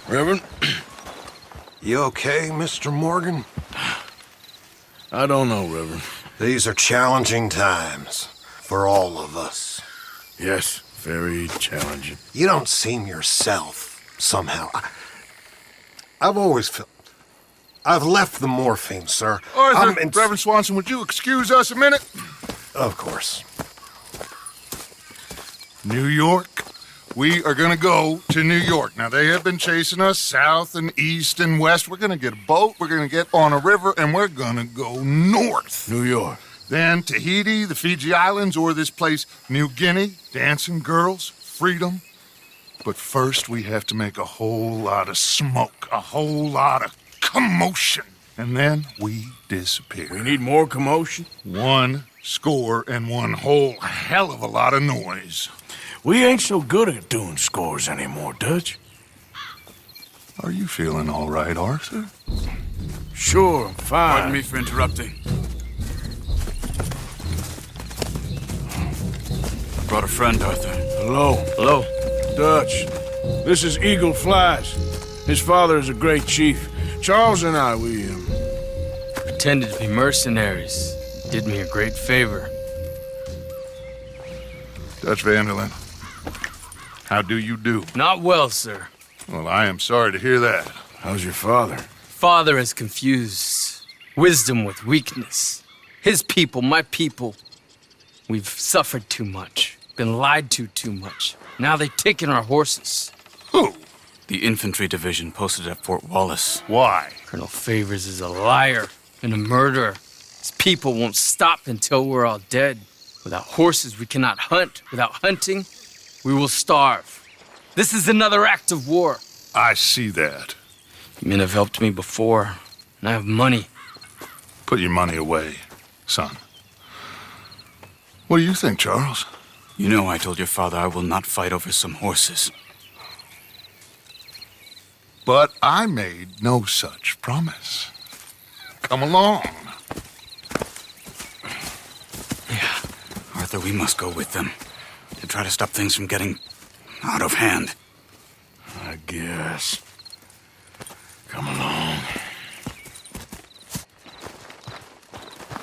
Reverend? You okay, Mr. Morgan? I don't know, Reverend. These are challenging times for all of us. Yes, very challenging. You don't seem yourself, somehow. I've always felt... I've left the morphine, sir. Arthur, Reverend Swanson, would you excuse us a minute? Of course. New York. We are going to go to New York. Now, they have been chasing us south and east and west. We're going to get a boat, we're going to get on a river, and we're going to go north. New York. Then Tahiti, the Fiji Islands, or this place, New Guinea, dancing girls, freedom. But first, we have to make a whole lot of smoke, a whole lot of commotion. And then we disappear. We need more commotion? 1 score and 1 whole hell of a lot of noise. We ain't so good at doing scores anymore, Dutch. Are you feeling all right, Arthur? Sure, I'm fine. Pardon me for interrupting. Brought a friend, Arthur. Hello. Hello. Dutch. This is Eagle Flies. His father is a great chief. Charles and I, we Pretended to be mercenaries. Did me a great favor. Dutch Vanderlyn, how do you do? Not well, sir. Well, I am sorry to hear that. How's your father? Father has confused wisdom with weakness. His people, my people. We've suffered too much. Been lied to too much. Now they've taken our horses. Who? The infantry division posted at Fort Wallace. Why? Colonel Favors is a liar and a murderer. His people won't stop until we're all dead. Without horses, we cannot hunt. Without hunting, we will starve. This is another act of war. I see that. Men have helped me before, and I have money. Put your money away, son. What do you think, Charles? You know I told your father I will not fight over some horses. But I made no such promise. Come along. Yeah, Arthur, we must go with them to try to stop things from getting out of hand. I guess. Come along.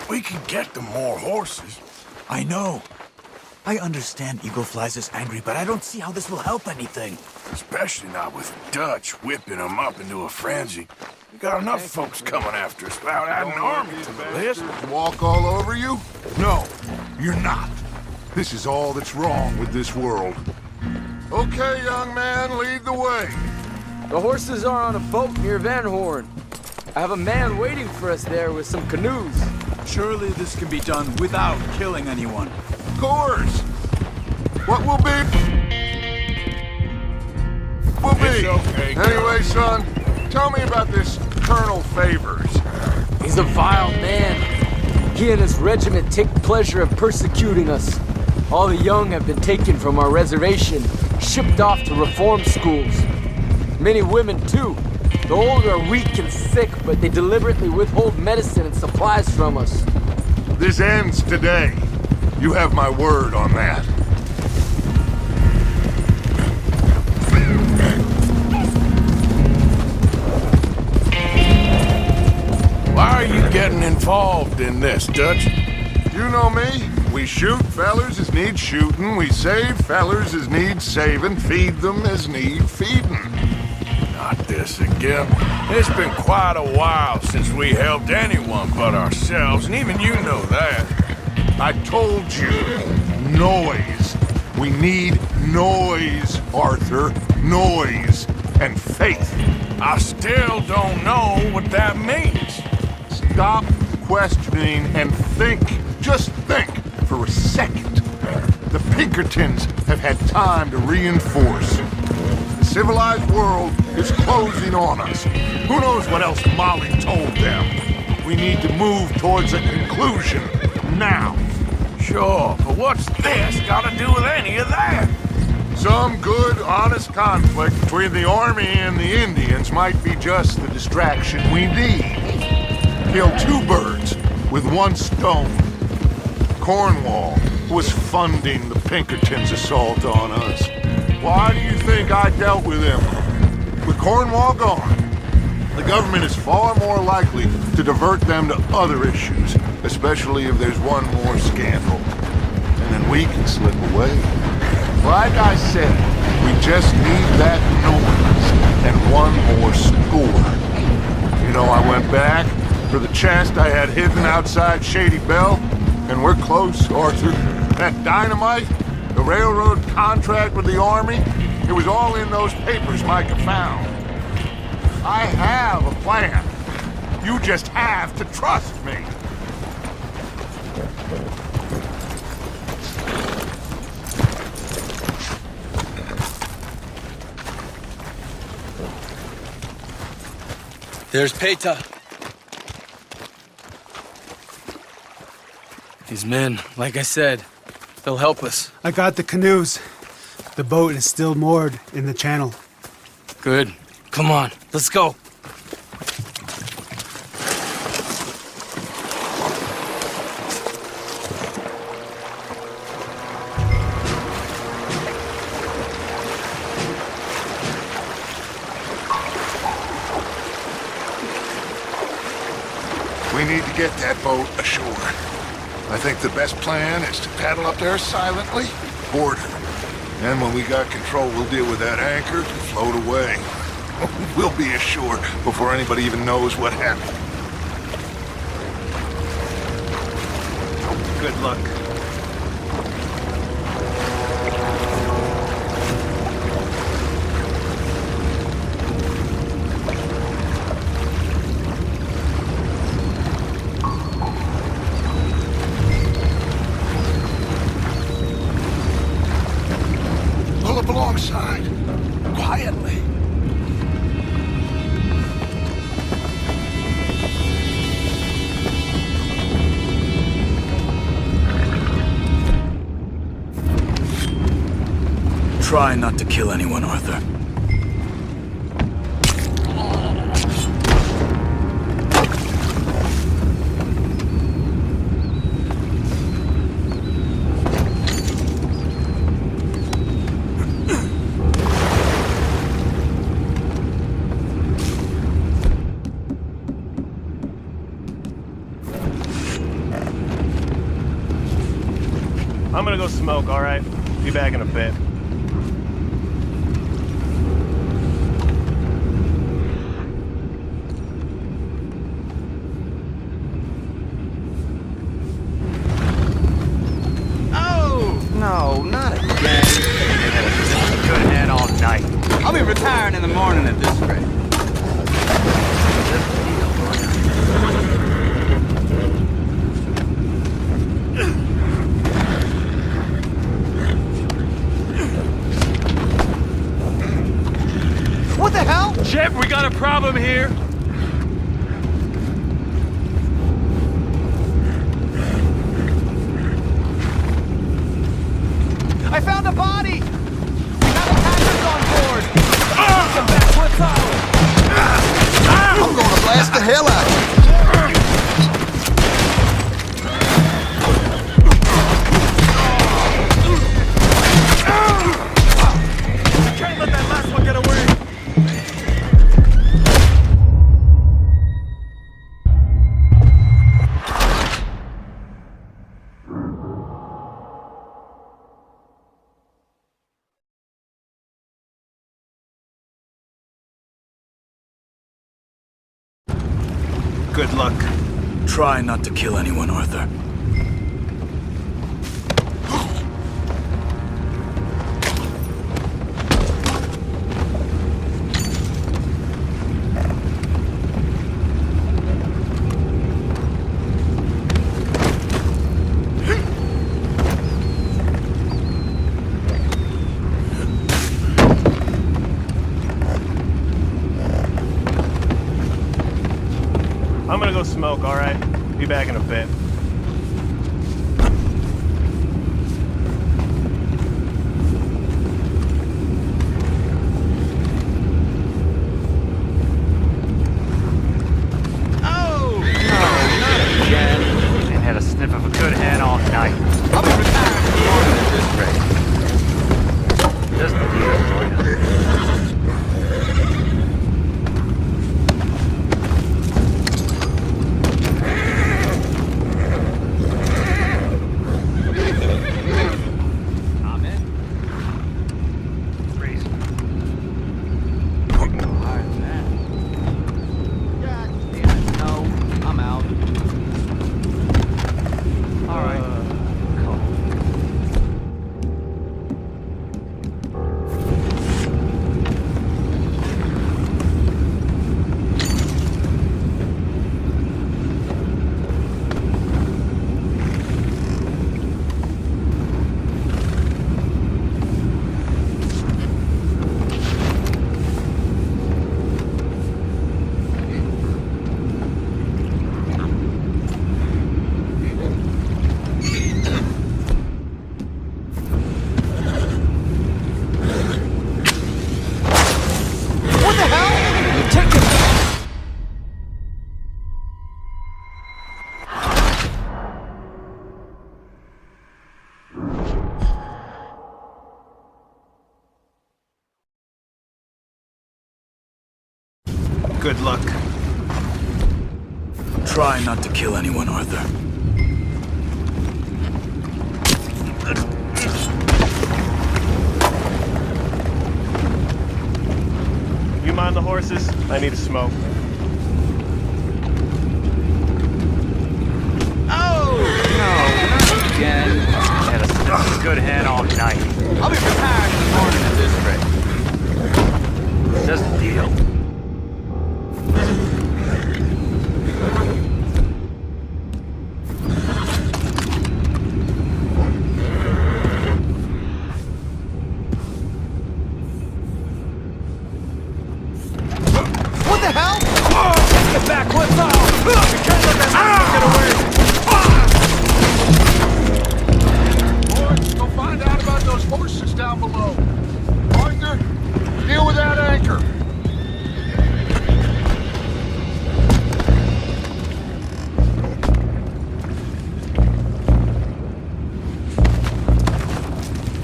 We can get them more horses. I know. I understand Eagle Flies is angry, but I don't see how this will help anything. Especially not with Dutch whipping them up into a frenzy. We got enough folks coming after us without adding an army to the list. Walk all over you? No, you're not. This is all that's wrong with this world. Okay, young man, lead the way. The horses are on a boat near Van Horn. I have a man waiting for us there with some canoes. Surely this can be done without killing anyone. Of course. What will be? Will be. It's okay, girl. Anyway, son, tell me about this Colonel Favors. He's a vile man. He and his regiment take pleasure in persecuting us. All the young have been taken from our reservation, shipped off to reform schools. Many women, too. The old are weak and sick, but they deliberately withhold medicine and supplies from us. This ends today. You have my word on that. Why are you getting involved in this, Dutch? You know me. We shoot fellers as need shooting. We save fellers as need saving. Feed them as need feeding. Not this again. It's been quite a while since we helped anyone but ourselves, and even you know that. I told you. Noise. We need noise, Arthur. Noise and faith. I still don't know what that means. Stop questioning and think. Just think for a second. The Pinkertons have had time to reinforce. The civilized world is closing on us. Who knows what else Molly told them? We need to move towards a conclusion now. Sure, but what's this got to do with any of that? Some good, honest conflict between the army and the Indians might be just the distraction we need. Kill 2 birds with 1 stone. Cornwall was funding the Pinkertons' assault on us. Why do you think I dealt with him? With Cornwall gone, the government is far more likely to divert them to other issues, especially if there's one more scandal. And then we can slip away. Like I said, we just need that noise and one more score. You know, I went back for the chest I had hidden outside Shady Bell, and we're close, Arthur. That dynamite, the railroad contract with the Army, it was all in those papers Micah found. I have a plan. You just have to trust me. There's Peta. These men, like I said, they'll help us. I got the canoes. The boat is still moored in the channel. Good. Come on, let's go. We need to get that boat ashore. I think the best plan is to paddle up there silently, board her. And when we got control, we'll deal with that anchor to float away. We'll be ashore before anybody even knows what happened. Good luck. Pull up alongside, quietly. Try not to kill anyone, Arthur. I'm gonna go smoke, all right? Be back in a bit. No, not again. Good head all night. I'll be retiring in the morning at this rate. What the hell? Shep, we got a problem here. I found a body! We have attackers on board! Some backwards I'm gonna blast the hell out of you! Can't let that last one get away! Good luck. Try not to kill anyone, Arthur. I'm gonna go smoke, all right? Be back in a bit. Oh! No, not again. Ain't had a sniff of a good head all night. I'll be retiring in the morning at this rate. Just a deal. Good luck. Try not to kill anyone, Arthur. You mind the horses? I need a smoke. Oh, no, not again. I had a good head all night. I'll be retired in the morning at this rate. Just a deal. What the hell? Get back, what's up? You can't let that Boys, go find out about those horses down below. Arthur, deal with that anchor.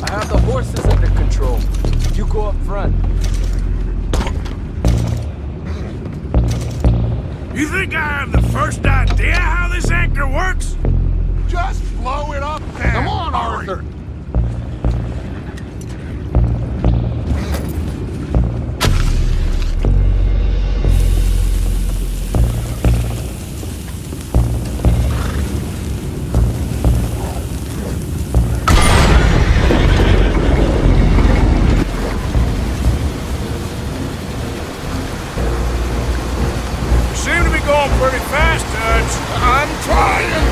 I have the horses under control. You go up front. You think I have the first idea how this anchor works? Just blow it up then. Come on, Arthur. Seem to be going pretty fast, Dutch. I'm trying.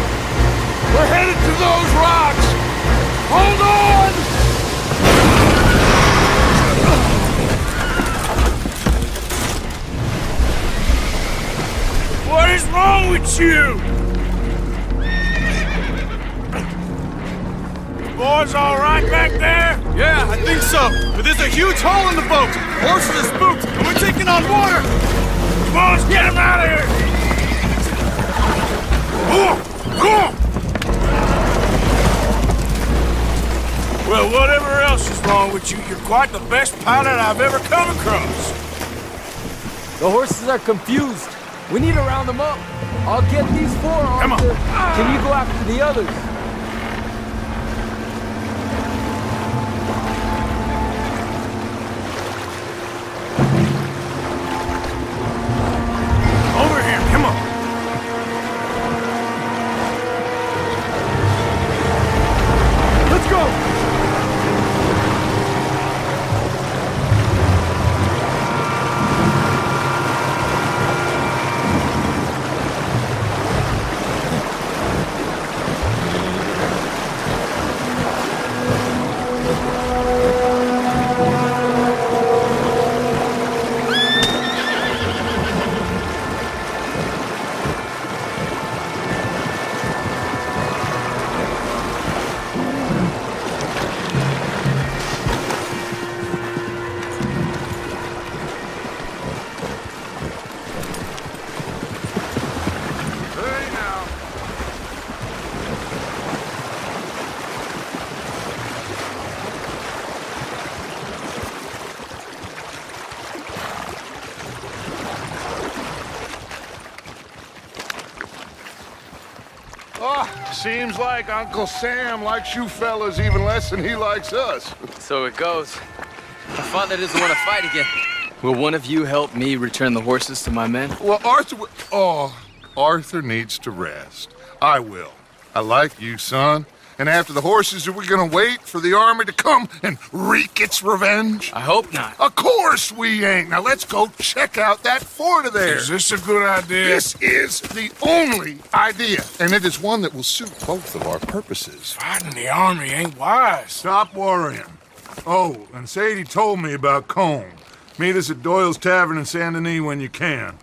We're headed to those rocks. Hold on! What is wrong with you? Boys all right back there? Yeah, I think so. But there's a huge hole in the boat. Horses are spooked, and we're taking on water. Come on, let's get him out of here! Well, whatever else is wrong with you, you're quite the best pilot I've ever come across. The horses are confused. We need to round them up. I'll get these four, Arthur. Come on. Can you go after the others? Over here, come on. Let's go! Hey now. Oh, seems like Uncle Sam likes you fellas even less than he likes us. So it goes. My father doesn't want to fight again. Will one of you help me return the horses to my men? Well, Arthur needs to rest. I will. I like you, son. And after the horses, are we gonna wait for the army to come and wreak its revenge? I hope not. Of course we ain't. Now let's go check out that fort of theirs. Is this a good idea? This is the only idea, and it is one that will suit both of our purposes. Fighting the army ain't wise. Stop worrying. Oh, and Sadie told me about Combe. Meet us at Doyle's Tavern in Saint Denis when you can.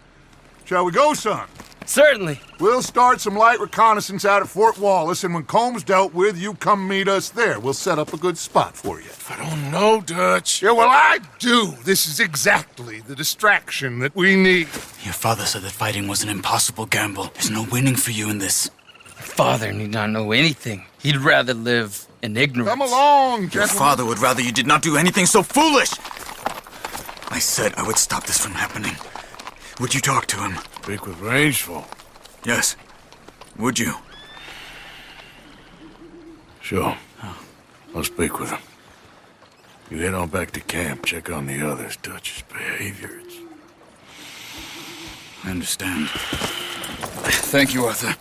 Shall we go, son? Certainly. We'll start some light reconnaissance out at Fort Wallace, and when Combs dealt with, you come meet us there. We'll set up a good spot for you. I don't know, Dutch. Yeah, well, I do. This is exactly the distraction that we need. Your father said that fighting was an impossible gamble. There's no winning for you in this. Father need not know anything. He'd rather live in ignorance. Come along, Your gentlemen. father would rather you did not do anything so foolish. I said I would stop this from happening. Would you talk to him? Speak with Rangeful. Yes. Would you? Sure. I'll speak with him. You head on back to camp, check on the others, Dutch's behavior. I understand. Thank you, Arthur.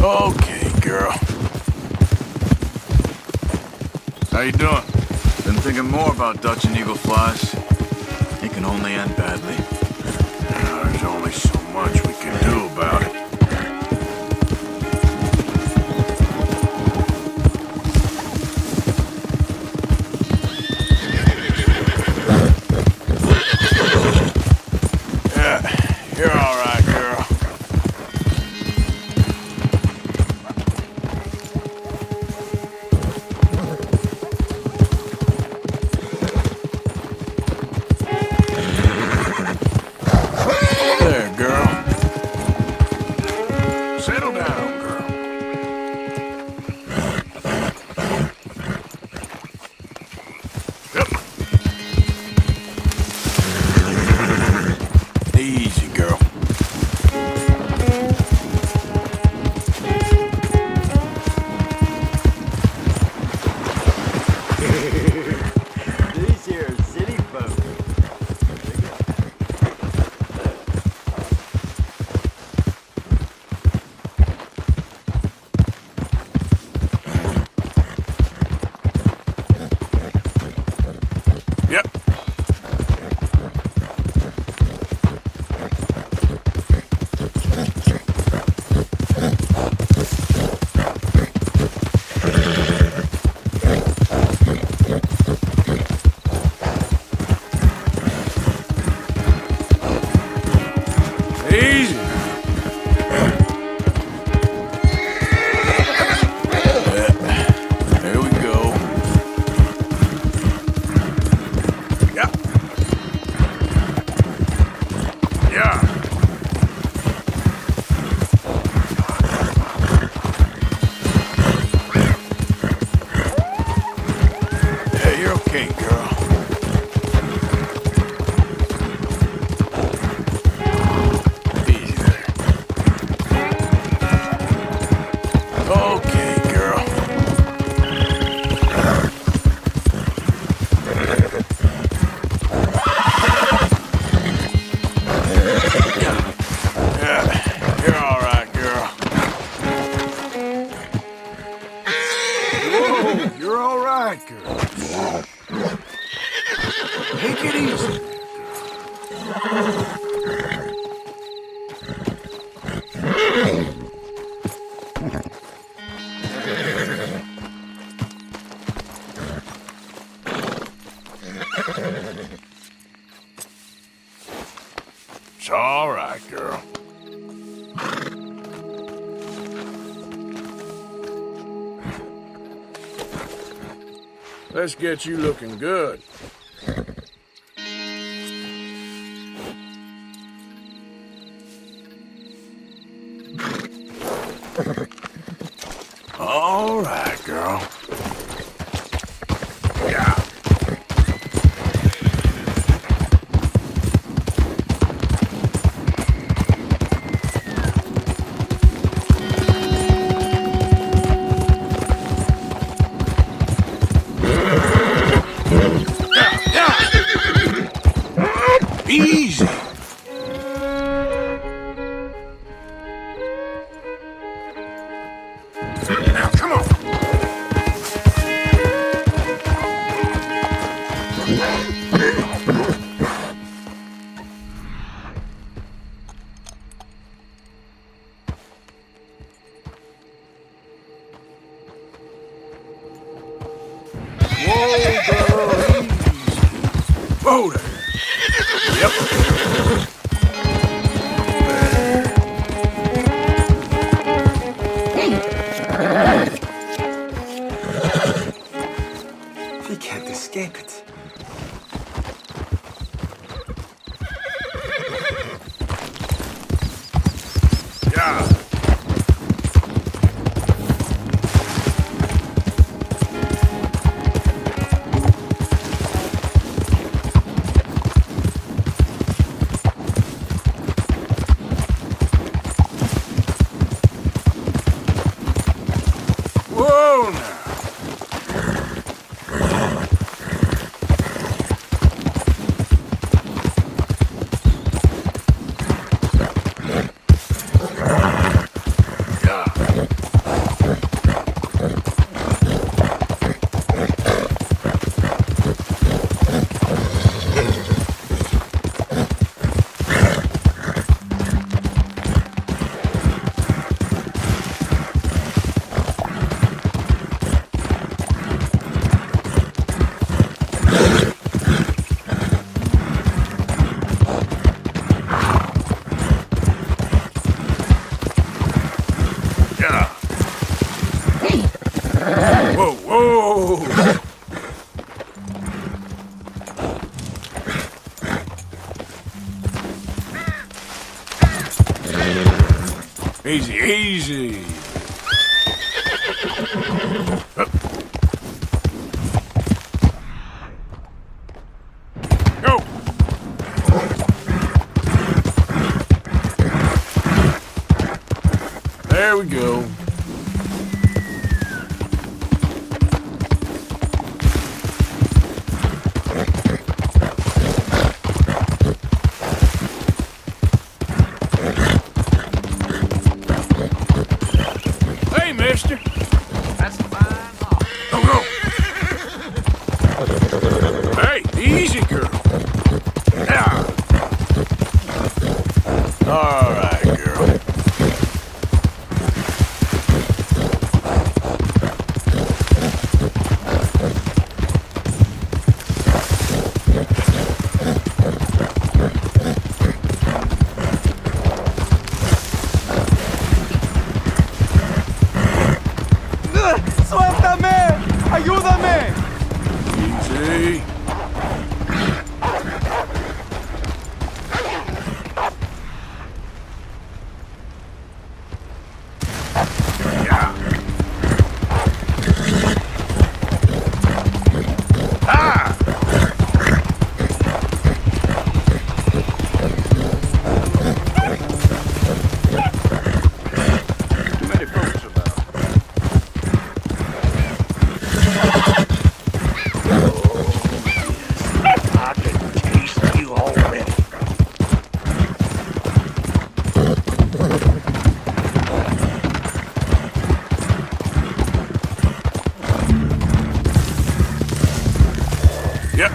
Okay, girl. How you doing? Been thinking more about Dutch and Eagle Flies. It can only end badly. There's only so much we can do about it. Yeah, you're all right, girl. There, girl. Settle down, girl. Yep. Easy, girl. These here city folks. Yep. Easy. There we go. Yep. Yeah. Yeah, you're okay, girl. Easy there. Okay, girl. Yeah, you're all right, girl. Whoa, you're all right, girl. Take it easy. It's all right, girl. Let's get you looking good. All right, girl. Yeah. Whoa there. Yep. We can't escape it. Yeah. Whoa now. Whoa, whoa! Easy, easy. Go! There we go. Hey, mister. That's a fine hawk. Go, go. Hey, easy, girl. Yeah. All right, girl. ¡Suéltame! ¡Ayúdame! Easy. Yeah. Ah! Too many folks about. I can taste you already. Yep.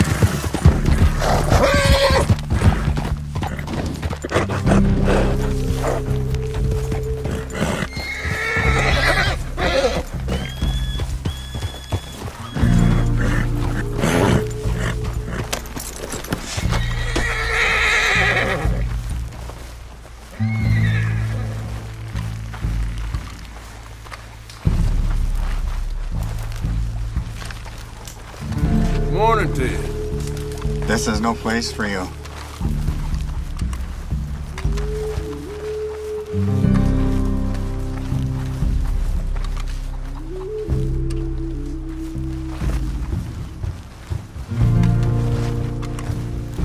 Morning to you. This is no place for you.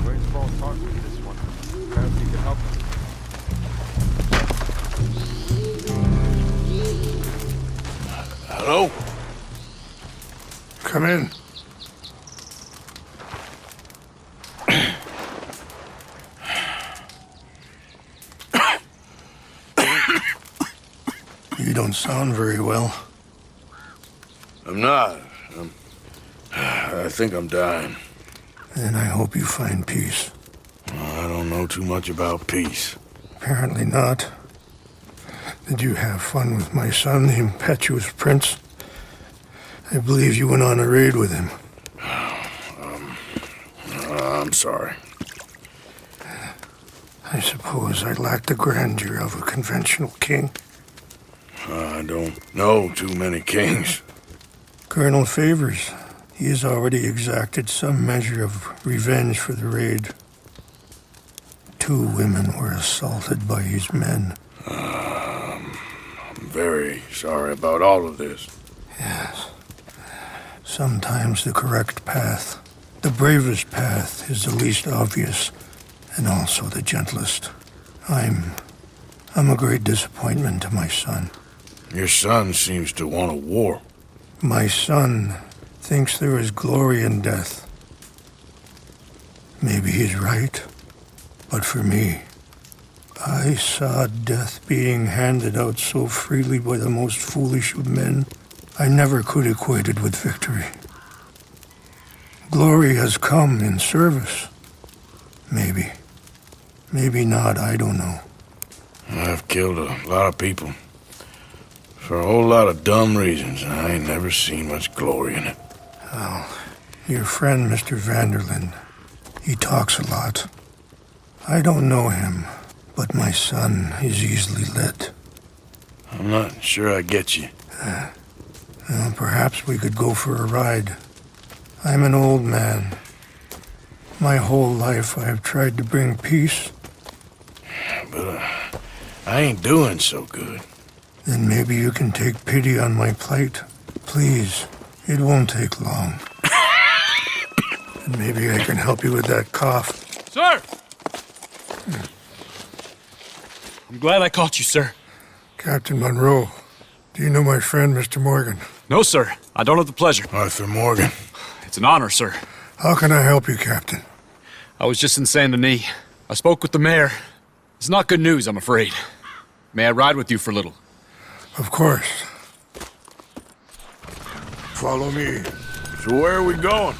Where's Paul talking to this one? Perhaps he can help us. Hello? Come in. You don't sound very well. I'm not. I think I'm dying. And I hope you find peace. I don't know too much about peace. Apparently not. Did you have fun with my son, the impetuous prince? I believe you went on a raid with him. I'm sorry. I suppose I lack the grandeur of a conventional king. I don't know too many kings. Colonel Favors, he has already exacted some measure of revenge for the raid. 2 women were assaulted by his men. I'm very sorry about all of this. Yes. Sometimes the correct path, the bravest path, is the least obvious, and also the gentlest. I'm a great disappointment to my son. Your son seems to want a war. My son thinks there is glory in death. Maybe he's right, but for me, I saw death being handed out so freely by the most foolish of men, I never could equate it with victory. Glory has come in service. Maybe. Maybe not, I don't know. I've killed a lot of people. For a whole lot of dumb reasons, and I ain't never seen much glory in it. Well, your friend, Mr. Vanderlyn, he talks a lot. I don't know him, but my son is easily led. I'm not sure I get you. Well, perhaps we could go for a ride. I'm an old man. My whole life I have tried to bring peace. But I ain't doing so good. Then maybe you can take pity on my plight. Please, it won't take long. And maybe I can help you with that cough. Sir! I'm glad I caught you, sir. Captain Monroe, do you know my friend, Mr. Morgan? No, sir. I don't have the pleasure. Arthur Morgan. It's an honor, sir. How can I help you, Captain? I was just in Saint Denis. I spoke with the mayor. It's not good news, I'm afraid. May I ride with you for a little? Of course. Follow me. So where are we going?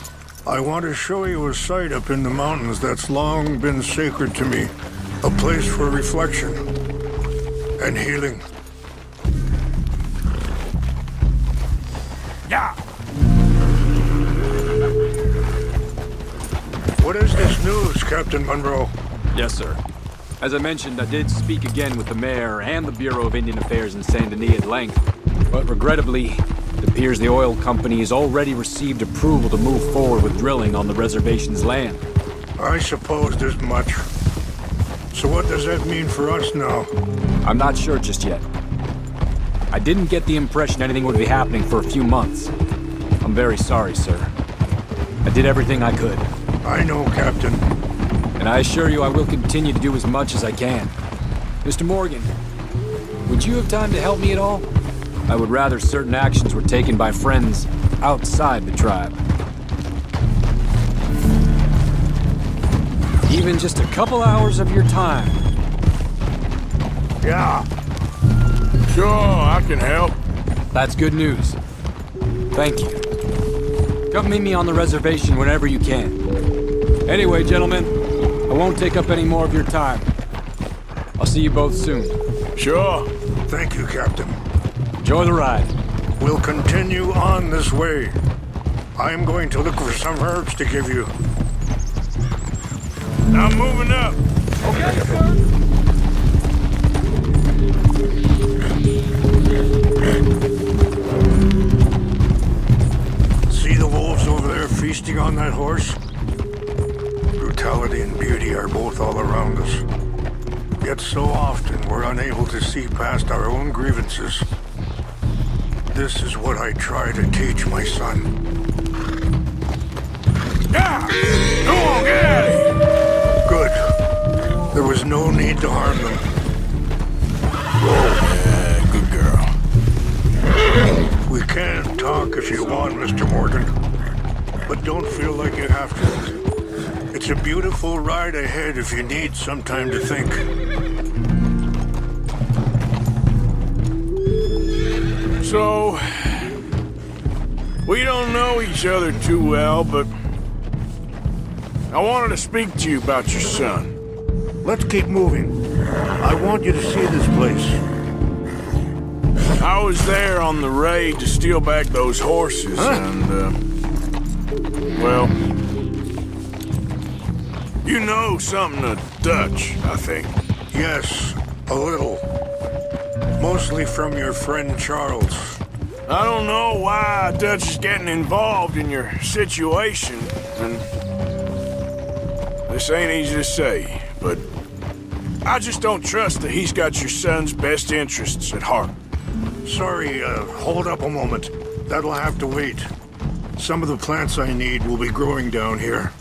I want to show you a site up in the mountains that's long been sacred to me. A place for reflection and healing. Yeah. What is this news, Captain Monroe? Yes, sir. As I mentioned, I did speak again with the mayor and the Bureau of Indian Affairs in Saint Denis at length. But regrettably, it appears the oil company has already received approval to move forward with drilling on the reservation's land. I supposed as much. So what does that mean for us now? I'm not sure just yet. I didn't get the impression anything would be happening for a few months. I'm very sorry, sir. I did everything I could. I know, Captain. And I assure you I will continue to do as much as I can. Mr. Morgan, would you have time to help me at all? I would rather certain actions were taken by friends outside the tribe. Even just a couple hours of your time. Yeah. Sure, I can help. That's good news. Thank you. Come meet me on the reservation whenever you can. Anyway, gentlemen, I won't take up any more of your time. I'll see you both soon. Sure. Thank you, Captain. Enjoy the ride. We'll continue on this way. I'm going to look for some herbs to give you. I'm moving up. Okay, sir. See the wolves over there feasting on that horse? Brutality and beauty are both all around us. Yet so often we're unable to see past our own grievances. This is what I try to teach my son. Yeah! Go on, get at it! Good. There was no need to harm them. Yeah, good girl. We can talk if you want, Mr. Morgan. But don't feel like you have to. It's a beautiful ride ahead if you need some time to think. So, we don't know each other too well, but I wanted to speak to you about your son. Let's keep moving. I want you to see this place. I was there on the raid to steal back those horses, and, well, You know something of Dutch, I think. Yes, a little. Mostly from your friend Charles. I don't know why Dutch is getting involved in your situation, and this ain't easy to say, but I just don't trust that he's got your son's best interests at heart. Sorry, hold up a moment. That'll have to wait. Some of the plants I need will be growing down here.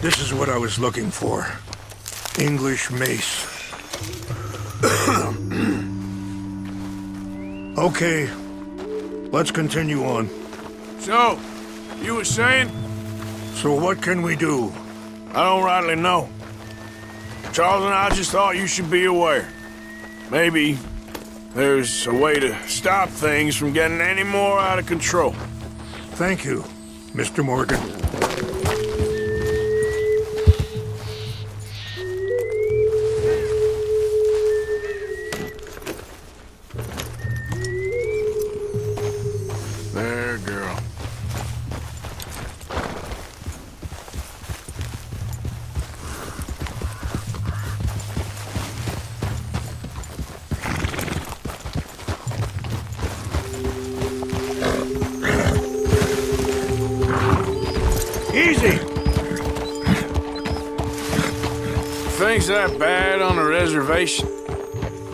This is what I was looking for. English mace. Okay, let's continue on. So, you were saying? So what can we do? I don't rightly know. Charles and I just thought you should be aware. Maybe there's a way to stop things from getting any more out of control. Thank you, Mr. Morgan. There, girl. Easy! Things that bad on the reservation?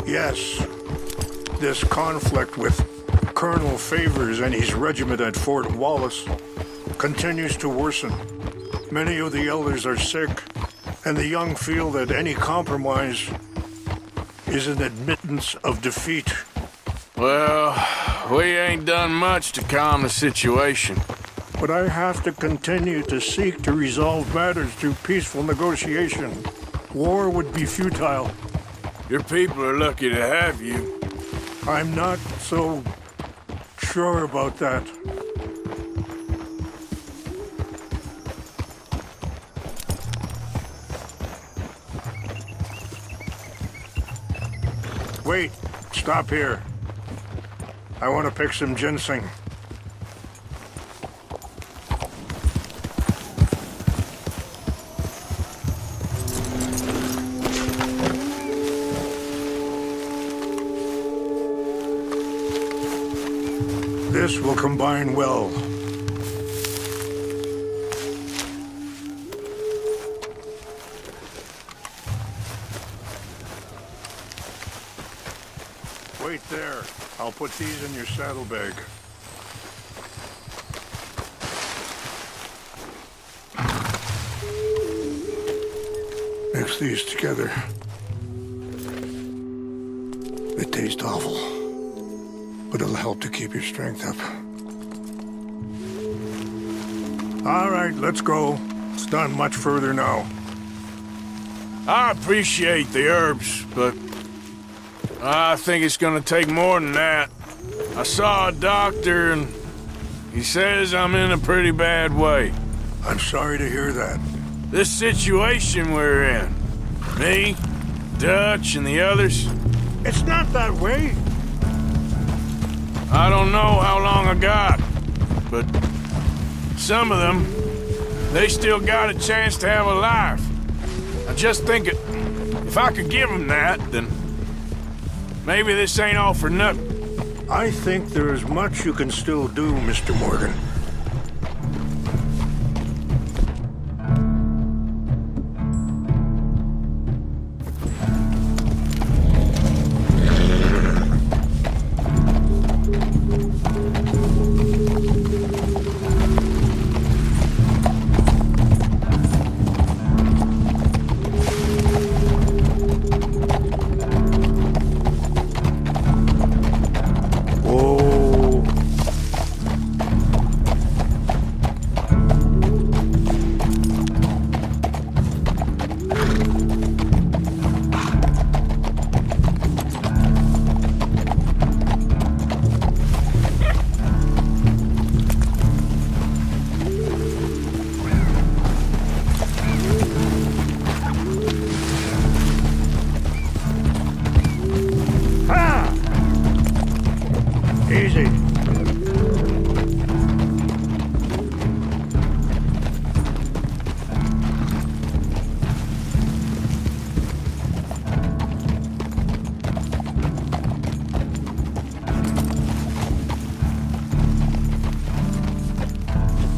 Yes. This conflict with Colonel Favors and his regiment at Fort Wallace continues to worsen. Many of the elders are sick, and the young feel that any compromise is an admittance of defeat. Well, we ain't done much to calm the situation. But I have to continue to seek to resolve matters through peaceful negotiation. War would be futile. Your people are lucky to have you. I'm not so sure about that. Wait, stop here. I want to pick some ginseng. This will combine well. Wait there. I'll put these in your saddlebag. Mix these together. They taste awful, but it'll help to keep your strength up. All right, let's go. It's not much further now. I appreciate the herbs, but I think it's gonna take more than that. I saw a doctor and he says I'm in a pretty bad way. I'm sorry to hear that. This situation we're in, me, Dutch, and the others, It's not that way. I don't know how long I got, but some of them, they still got a chance to have a life. I just think if I could give them that, then maybe this ain't all for nothing. I think there is much you can still do, Mr. Morgan.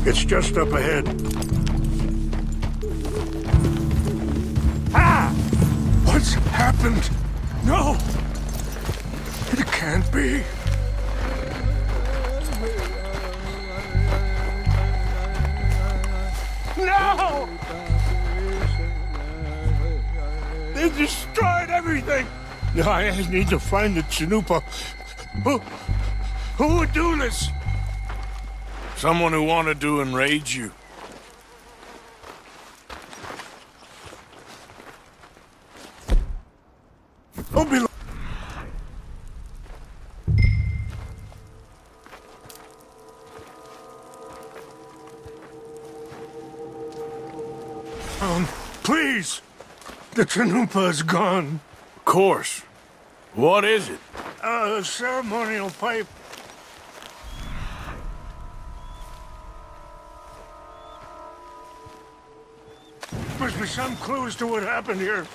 It's just up ahead. Ah! What's happened? No! It can't be. No! They destroyed everything! I need to find the Chanupa. Who would do this? Someone who wanted to enrage you. Don't be... Please! The Chanupa is gone. Of course. What is it? A ceremonial pipe. Must be some clues to what happened here.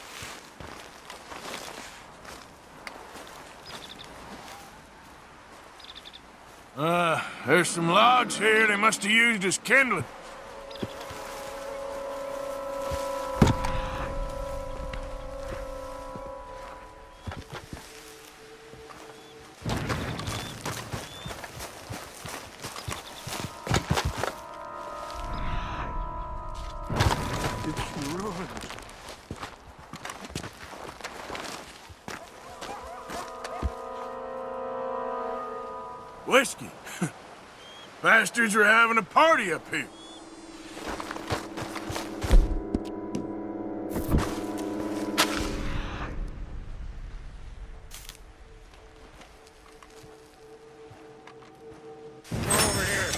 There's some logs here they must have used as kindling. It's ruined. Whiskey. Bastards are having a party up here. Over here.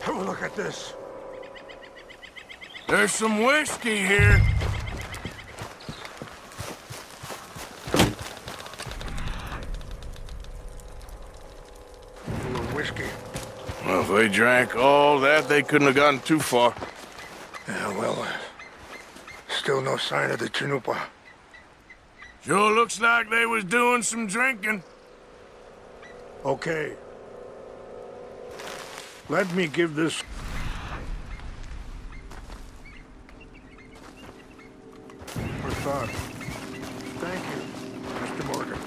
Have a look at this. There's some whiskey here. Full of whiskey. Well, if they drank all that, they couldn't have gotten too far. Yeah, well, still no sign of the Chanupa. Sure looks like they was doing some drinking. Okay. Let me give this... for thought. Thank you, Mr. Morgan.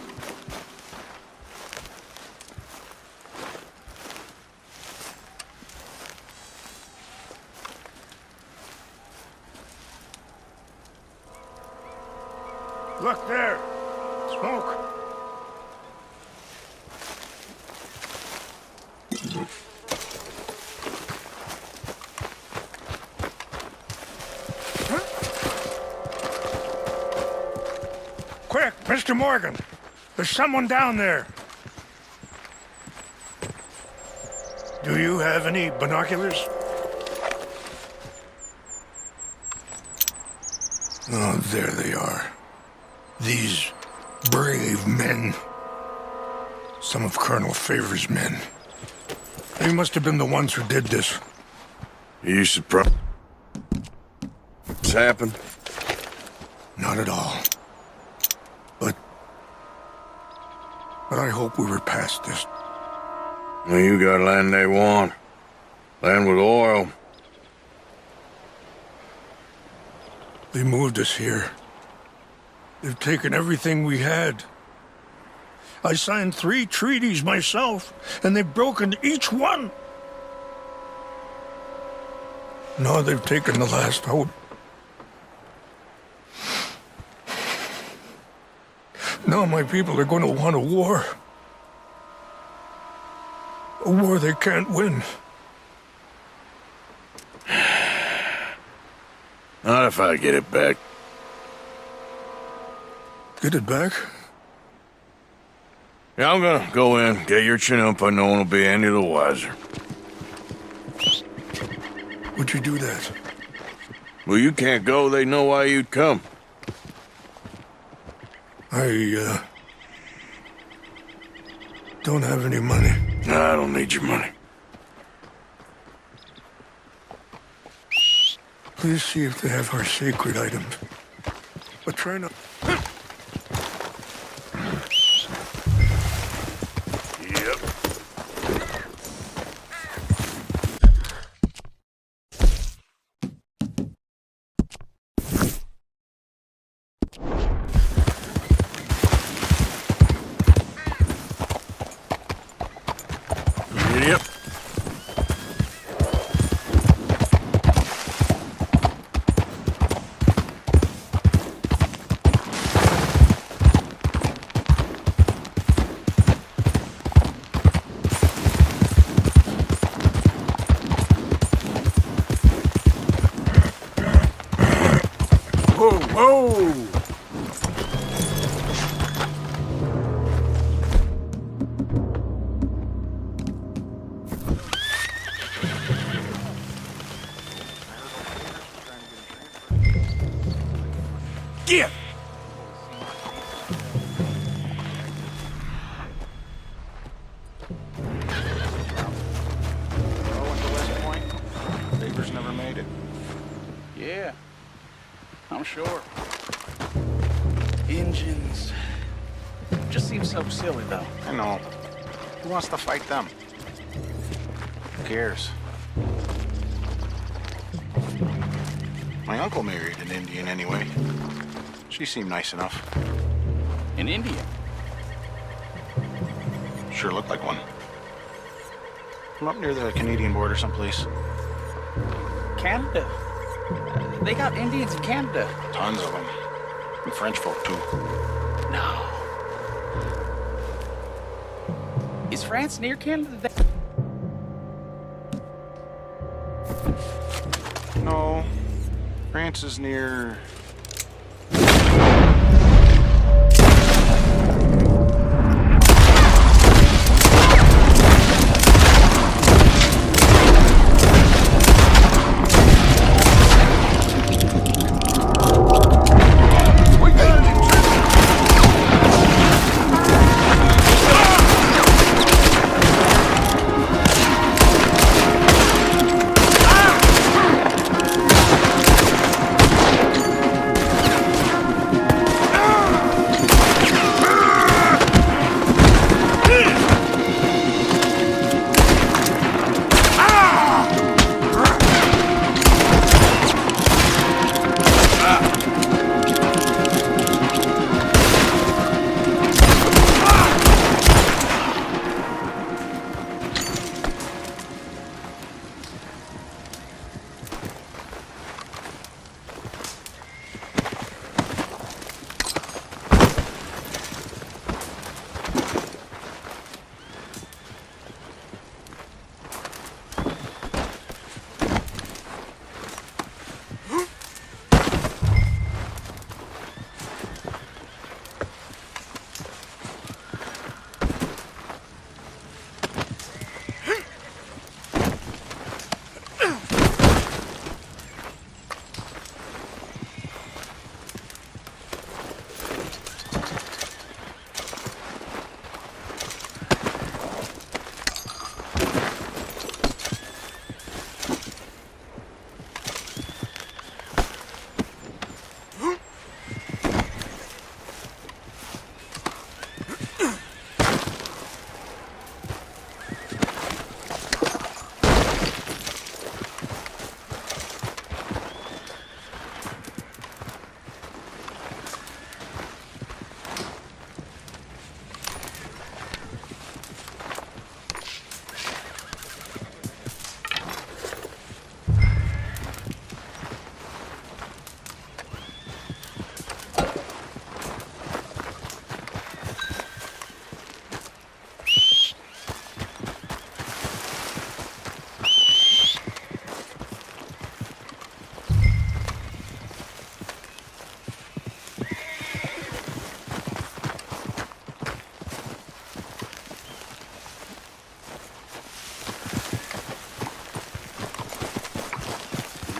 Look there! Smoke! Quick, Mr. Morgan! There's someone down there! Do you have any binoculars? Oh, there they are. These brave men. Some of Colonel Favor's men. They must have been the ones who did this. Are you surprised what's happened? Not at all. But I hope we were past this. Well, you got land they want. Land with oil. They moved us here. They've taken everything we had. I signed 3 treaties myself, and they've broken each one. Now they've taken the last hope. Now my people are going to want a war. A war they can't win. Not if I get it back. Get it back? Yeah, I'm gonna go in, get your Chanupa, no one will be any the wiser. Would you do that? Well, you can't go, they know why you'd come. I, don't have any money. No, I don't need your money. Please see if they have our sacred items. But try not... Yep. Yep. Whoa, whoa! Get! Papers never made it. Yeah, I'm sure. Engines. Just seems so silly, though. I know. Who wants to fight them? Who cares? My uncle married an Indian anyway. She seemed nice enough. An Indian? Sure looked like one. From up near the Canadian border someplace. Canada. They got Indians in Canada. Tons of them. And French folk, too. No. Is France near Canada? No. France is near...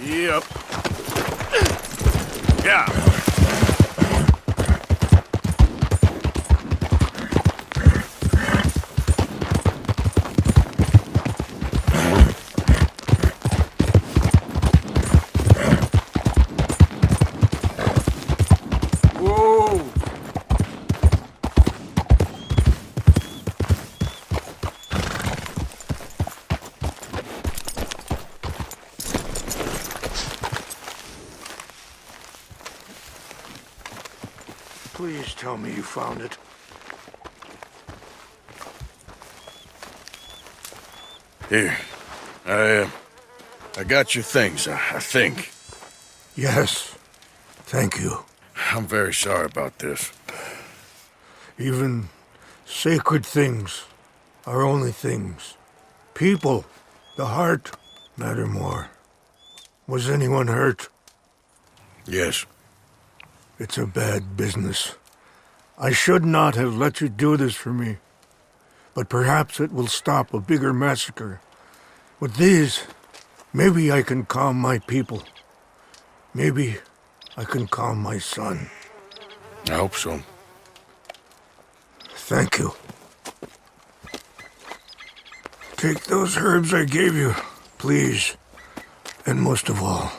Yep. Yeah. Please tell me you found it. Here. I got your things, I think. Yes. Thank you. I'm very sorry about this. Even sacred things are only things. People, the heart, matter more. Was anyone hurt? Yes. It's a bad business. I should not have let you do this for me. But perhaps it will stop a bigger massacre. With these, maybe I can calm my people. Maybe I can calm my son. I hope so. Thank you. Take those herbs I gave you, please. And most of all,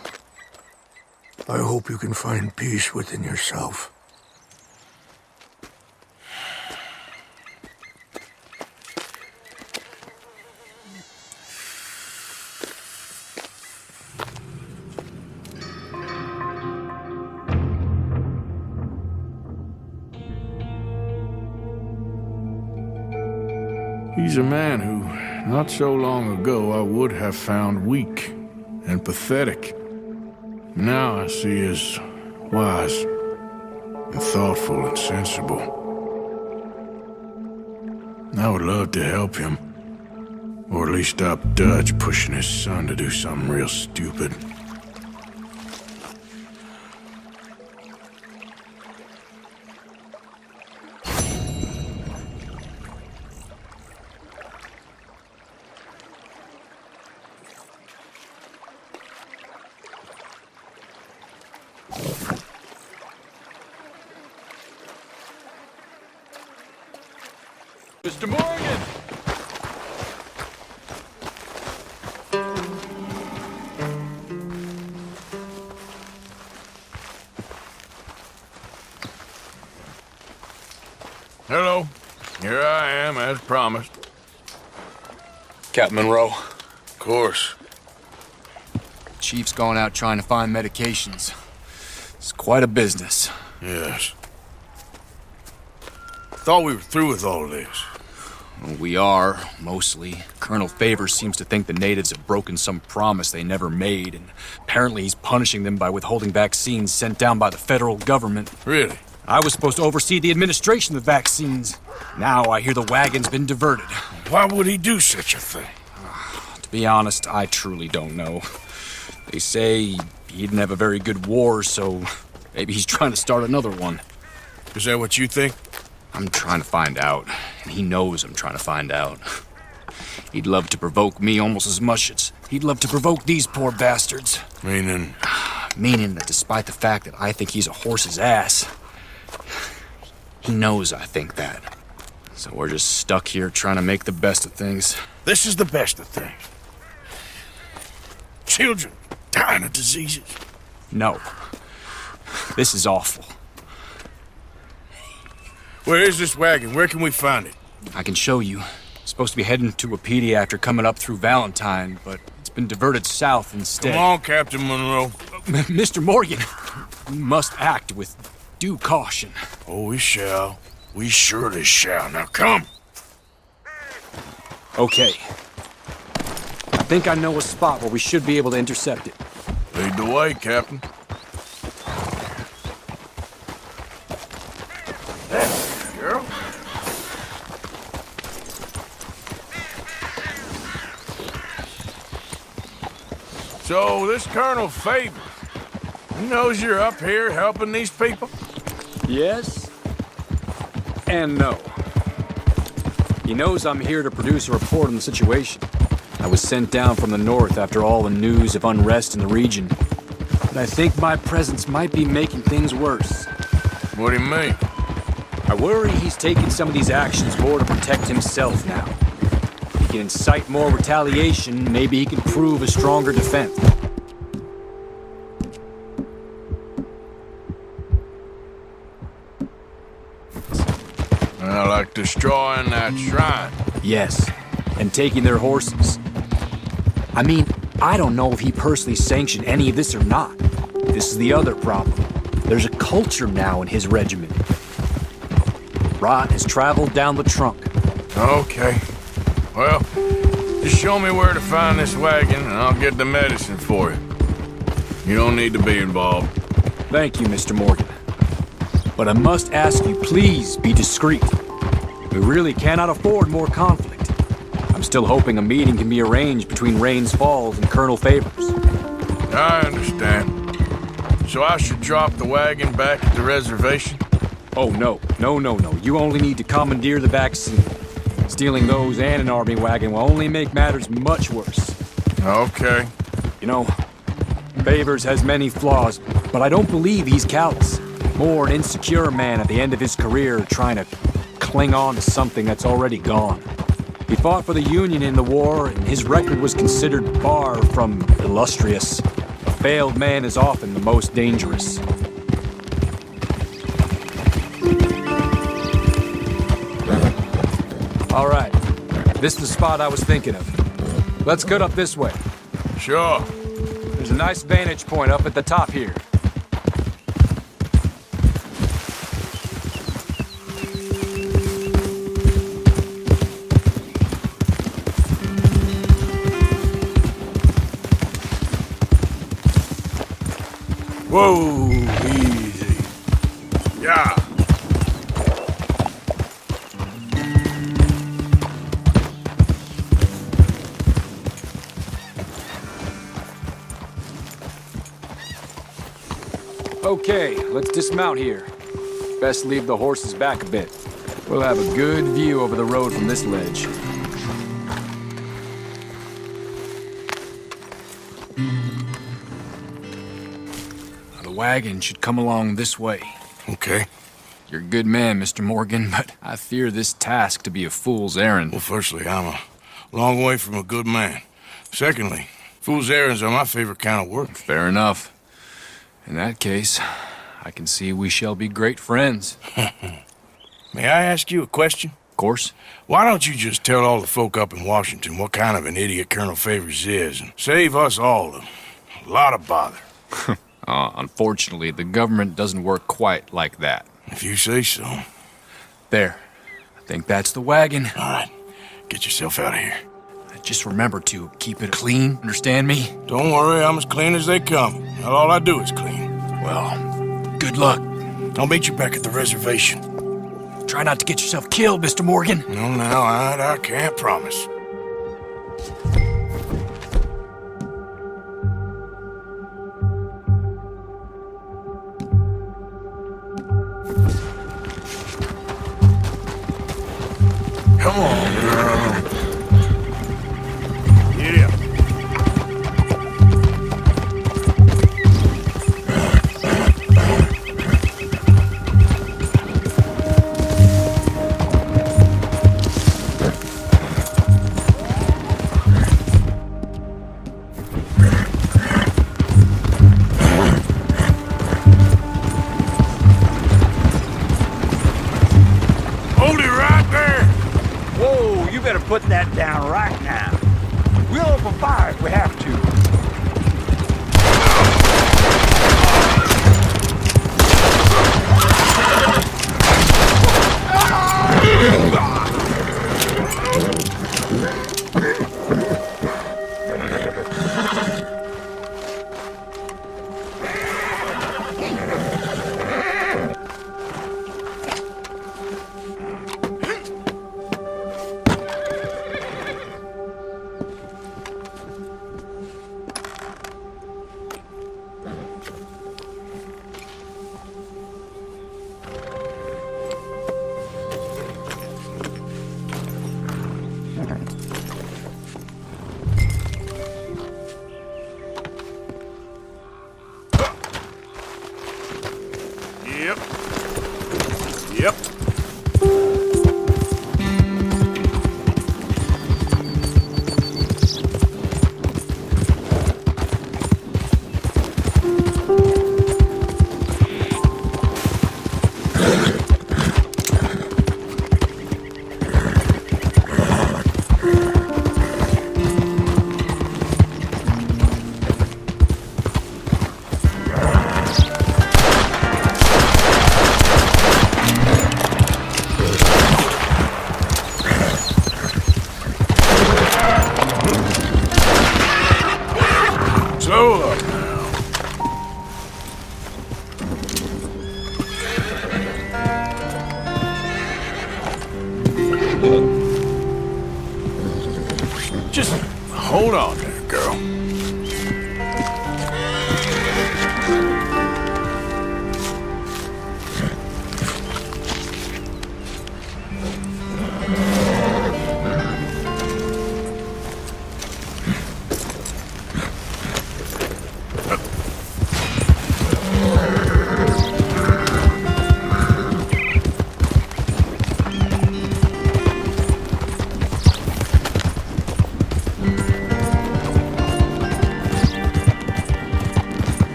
I hope you can find peace within yourself. He's a man who, not so long ago, I would have found weak and pathetic. Now I see as wise and thoughtful and sensible. I would love to help him, or at least stop Dutch pushing his son to do something real stupid. Mr. Morgan! Hello. Here I am, as promised. Captain Monroe. Of course. Chief's going out trying to find medications. It's quite a business. Yes. Thought we were through with all of this. Well, we are, mostly. Colonel Favors seems to think the natives have broken some promise they never made, and apparently he's punishing them by withholding vaccines sent down by the federal government. Really? I was supposed to oversee the administration of the vaccines. Now I hear the wagon's been diverted. Why would he do such a thing? To be honest, I truly don't know. They say he didn't have a very good war, so maybe he's trying to start another one. Is that what you think? I'm trying to find out, and he knows I'm trying to find out. He'd love to provoke me almost as much as he'd love to provoke these poor bastards. Meaning? Meaning that despite the fact that I think he's a horse's ass, he knows I think that. So we're just stuck here trying to make the best of things. This is the best of things. Children dying of diseases. No. This is awful. Where is this wagon? Where can we find it? I can show you. It's supposed to be heading to Wapiti after coming up through Valentine, but it's been diverted south instead. Come on, Captain Monroe. Mr. Morgan, we must act with due caution. Oh, we shall. We surely shall. Now come. Okay. I think I know a spot where we should be able to intercept it. Lead the way, Captain. Girl. So, this Colonel Favors, he knows you're up here helping these people? Yes. And no. He knows I'm here to produce a report on the situation. I was sent down from the north after all the news of unrest in the region. But I think my presence might be making things worse. What do you mean? I worry he's taking some of these actions more to protect himself now. If he can incite more retaliation, maybe he can prove a stronger defense. Like destroying that shrine. Yes, and taking their horses. I mean, I don't know if he personally sanctioned any of this or not. This is the other problem. There's a culture now in his regiment. Rot has traveled down the trunk. Okay. Well, just show me where to find this wagon, and I'll get the medicine for you. You don't need to be involved. Thank you, Mr. Morgan. But I must ask you, please be discreet. We really cannot afford more conflict. I'm still hoping a meeting can be arranged between Rains Falls and Colonel Favors. I understand. So I should drop the wagon back at the reservation? Oh, no. No. You only need to commandeer the vaccine. Stealing those and an army wagon will only make matters much worse. Okay. You know, Favors has many flaws, but I don't believe he's callous. More an insecure man at the end of his career trying to cling on to something that's already gone. He fought for the Union in the war, and his record was considered far from illustrious. A failed man is often the most dangerous. All right, this is the spot I was thinking of. Let's cut up this way. Sure. There's a nice vantage point up at the top here. Whoa, easy. Yeah. Okay, let's dismount here. Best leave the horses back a bit. We'll have a good view over the road from this ledge. The wagon should come along this way. Okay. You're a good man, Mr. Morgan, but I fear this task to be a fool's errand. Well, firstly, I'm a long way from a good man. Secondly, fool's errands are my favorite kind of work. Fair enough. In that case, I can see we shall be great friends. May I ask you a question? Of course. Why don't you just tell all the folk up in Washington what kind of an idiot Colonel Favors is, and save us all a lot of bother? Unfortunately, the government doesn't work quite like that. If you say so. There. I think that's the wagon. All right. Get yourself out of here. Just remember to keep it clean, understand me? Don't worry, I'm as clean as they come. Not all I do is clean. Well, good luck. I'll meet you back at the reservation. Try not to get yourself killed, Mr. Morgan. No, now, I can't promise. Come on, girl. Yeah. Hold it right there. Whoa, you better put that down right now. We'll open fire if we have to. Yep. Slow up now. Just hold on there, girl.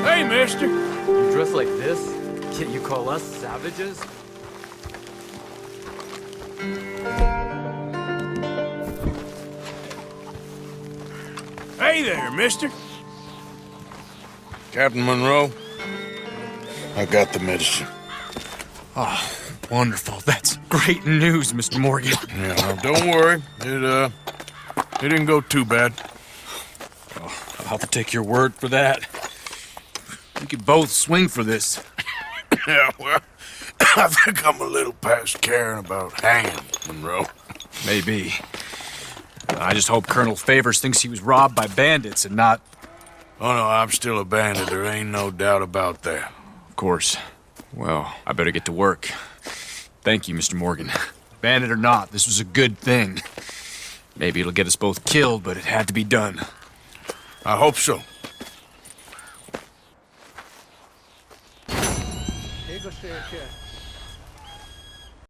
Hey, mister. You dress like this? Can't you call us savages? Hey there, mister. Captain Monroe, I got the medicine. Oh, wonderful. That's great news, Mr. Morgan. Yeah, well, don't worry. It didn't go too bad. Oh, I'll have to take your word for that. We could both swing for this. Yeah, well, I think I'm a little past caring about hanging, Monroe. Maybe. I just hope Colonel Favors thinks he was robbed by bandits and not... Oh, no, I'm still a bandit. There ain't no doubt about that. Of course. Well, I better get to work. Thank you, Mr. Morgan. Bandit or not, this was a good thing. Maybe it'll get us both killed, but it had to be done. I hope so. Here, go stay here.